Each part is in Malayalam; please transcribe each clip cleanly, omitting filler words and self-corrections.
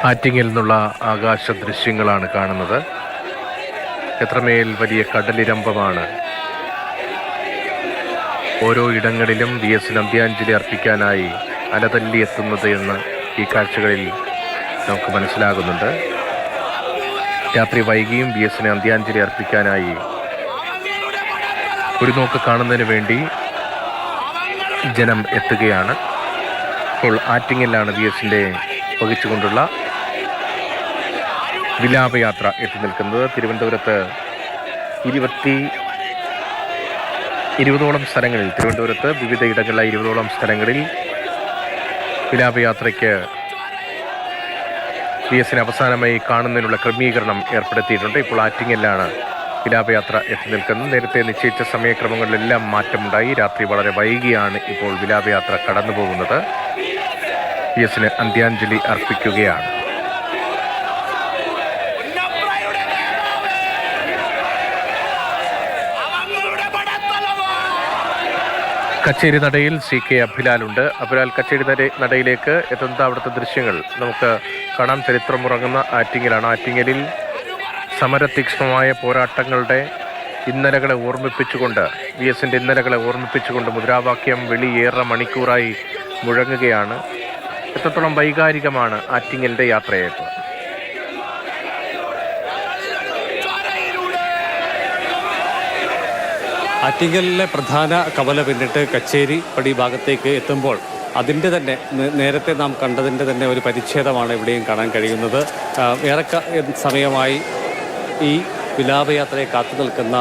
ആറ്റിങ്ങിൽ നിന്നുള്ള ആകാശ ദൃശ്യങ്ങളാണ് കാണുന്നത്. എത്രമേൽ വലിയ കടലിരമ്പമാണ്. ഓരോ ഇടങ്ങളിലും VS അന്ത്യാഞ്ജലി അർപ്പിക്കാനായി അലതല്ലി എത്തുന്നത് എന്ന് ഈ കാഴ്ചകളിൽ നമുക്ക് മനസ്സിലാകുന്നുണ്ട്. രാത്രി വൈകിയും VS അന്ത്യാഞ്ജലി അർപ്പിക്കാനായി ഒരു നോക്ക് കാണുന്നതിന് വേണ്ടി ജനം എത്തുകയാണ്. ഇപ്പോൾ ആറ്റിങ്ങിലാണ് VS വഹിച്ചുകൊണ്ടുള്ള വിലാപയാത്ര എത്തി നിൽക്കുന്നത്. തിരുവനന്തപുരത്ത് 20ഓളം സ്ഥലങ്ങളിൽ, തിരുവനന്തപുരത്ത് വിവിധ ഇടങ്ങളിലായി 20ഓളം സ്ഥലങ്ങളിൽ വിലാപയാത്രയ്ക്ക് VS അവസാനമായി കാണുന്നതിനുള്ള ക്രമീകരണം ഏർപ്പെടുത്തിയിട്ടുണ്ട്. ഇപ്പോൾ ആറ്റിങ്ങിലാണ് വിലാപയാത്ര എത്തി നിൽക്കുന്നത്. നേരത്തെ നിശ്ചയിച്ച സമയക്രമങ്ങളിലെല്ലാം മാറ്റമുണ്ടായി. രാത്രി വളരെ വൈകിയാണ് ഇപ്പോൾ വിലാപയാത്ര കടന്നു പോകുന്നത്. VS അന്ത്യാഞ്ജലി അർപ്പിക്കുകയാണ്. കച്ചേരി നടയിൽ CK അഭിലാലുണ്ട്. അഭിലാൽ, കച്ചേരി നടയിലേക്ക് എത്തുന്ന അവിടുത്തെ ദൃശ്യങ്ങൾ നമുക്ക് കാണാം. ചരിത്രമുറങ്ങുന്ന ആറ്റിങ്ങലാണ്. ആറ്റിങ്ങലിൽ സമരതീക്ഷ്ണമായ പോരാട്ടങ്ങളുടെ ഇന്നലകളെ ഓർമ്മിപ്പിച്ചുകൊണ്ട്, VS ഇന്നലകളെ ഓർമ്മിപ്പിച്ചുകൊണ്ട് മുദ്രാവാക്യം വെളിയേറെ മണിക്കൂറായി മുഴങ്ങുകയാണ്. എത്രത്തോളം വൈകാരികമാണ് ആറ്റിങ്ങലിൻ്റെ യാത്രയേപ്പ്. ആറ്റിങ്ങലിലെ പ്രധാന കവല പിന്നിട്ട് കച്ചേരി പടി ഭാഗത്തേക്ക് എത്തുമ്പോൾ അതിൻ്റെ തന്നെ നേരത്തെ നാം കണ്ടതിൻ്റെ തന്നെ ഒരു പരിച്ഛേദമാണ് ഇവിടെയും കാണാൻ കഴിയുന്നത്. ഏറെ സമയമായി ഈ വിലാപയാത്രയെ കാത്തു നിൽക്കുന്ന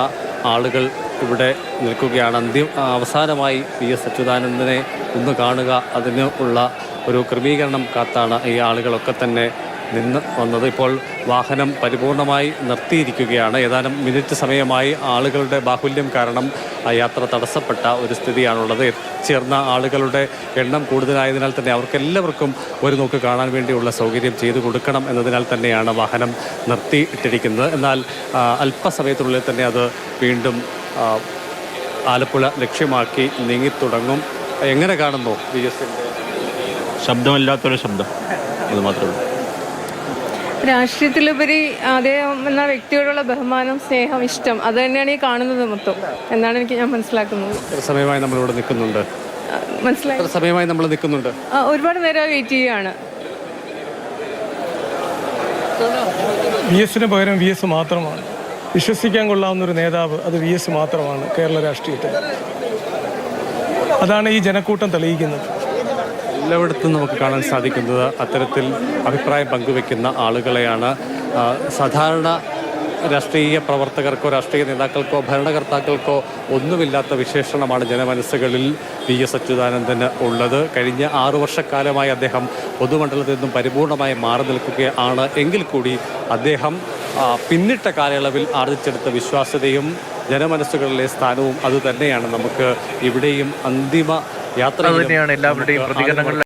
ആളുകൾ ഇവിടെ നിൽക്കുകയാണ്. അവസാനമായി VS അച്യുതാനന്ദനെ ഒന്ന് കാണുക, അതിന് ഉള്ള ഒരു ക്രമീകരണം കാത്താണ് ഈ ആളുകളൊക്കെ തന്നെ നിന്ന് വന്നത്. ഇപ്പോൾ വാഹനം പരിപൂർണമായി നിർത്തിയിരിക്കുകയാണ്. ഏതാനും മിനിറ്റ് സമയമായി ആളുകളുടെ ബാഹുല്യം കാരണം യാത്ര തടസ്സപ്പെട്ട ഒരു സ്ഥിതിയാണുള്ളത്. ചേർന്ന ആളുകളുടെ എണ്ണം കൂടുതലായതിനാൽ തന്നെ അവർക്കെല്ലാവർക്കും ഒരു നോക്ക് കാണാൻ വേണ്ടിയുള്ള സൗകര്യം ചെയ്തു കൊടുക്കണം എന്നതിനാൽ തന്നെയാണ് വാഹനം നിർത്തിയിട്ടിരിക്കുന്നത്. എന്നാൽ അല്പസമയത്തിനുള്ളിൽ തന്നെ അത് വീണ്ടും ആലപ്പുഴ ലക്ഷ്യമാക്കി നീങ്ങിത്തുടങ്ങും. എങ്ങനെ കാണുന്നു VS? ശബ്ദമില്ലാത്തൊരു ശബ്ദം, അത് മാത്രമേ ഉള്ളൂ. രാഷ്ട്രീയത്തിലുപരി അദ്ദേഹം എന്ന വ്യക്തിയോടുള്ള ബഹുമാനം, സ്നേഹം, ഇഷ്ടം, അത് തന്നെയാണ് ഈ കാണുന്നത് മൊത്തം എന്നാണ് ഞാൻ മനസ്സിലാക്കുന്നത്. സമയമായി നമ്മളിവിടെ നിൽക്കുന്നുണ്ട്. മനസ്സിലായി. സമയമായി നമ്മൾ നിൽക്കുന്നുണ്ട്. ഒരുപാട് നേരം വെയിറ്റ് ചെയ്യുകയാണ്. VS പകരം VS മാത്രമാണ്. വിശ്വസിക്കാൻ കൊള്ളാവുന്നൊരു നേതാവ് അത് VS മാത്രമാണ് കേരള രാഷ്ട്രീയത്തിൽ. അതാണ് ഈ ജനക്കൂട്ടം തെളിയിക്കുന്നത്. എല്ലായിടത്തും നമുക്ക് കാണാൻ സാധിക്കുന്നത് അത്തരത്തിൽ അഭിപ്രായം പങ്കുവെക്കുന്ന ആളുകളെയാണ്. സാധാരണ രാഷ്ട്രീയ പ്രവർത്തകർക്കോ രാഷ്ട്രീയ നേതാക്കൾക്കോ ഭരണകർത്താക്കൾക്കോ ഒന്നുമില്ലാത്ത വിശേഷണമാണ് ജനമനസ്സുകളിൽ VS അച്യുതാനന്ദന് ഉള്ളത്. കഴിഞ്ഞ 6 വർഷക്കാലമായി അദ്ദേഹം പൊതുമണ്ഡലത്തിൽ നിന്നും പരിപൂർണമായി മാറി നിൽക്കുകയാണ്. എങ്കിൽ കൂടി അദ്ദേഹം പിന്നിട്ട കാലയളവിൽ ആർജിച്ചെടുത്ത വിശ്വാസ്യതയും ജനമനസ്സുകളിലെ സ്ഥാനവും അതുതന്നെയാണ് നമുക്ക് ഇവിടെയും അന്തിമ യാത്ര തന്നെയാണ് എല്ലാവരുടെയും പ്രതികരണങ്ങൾ.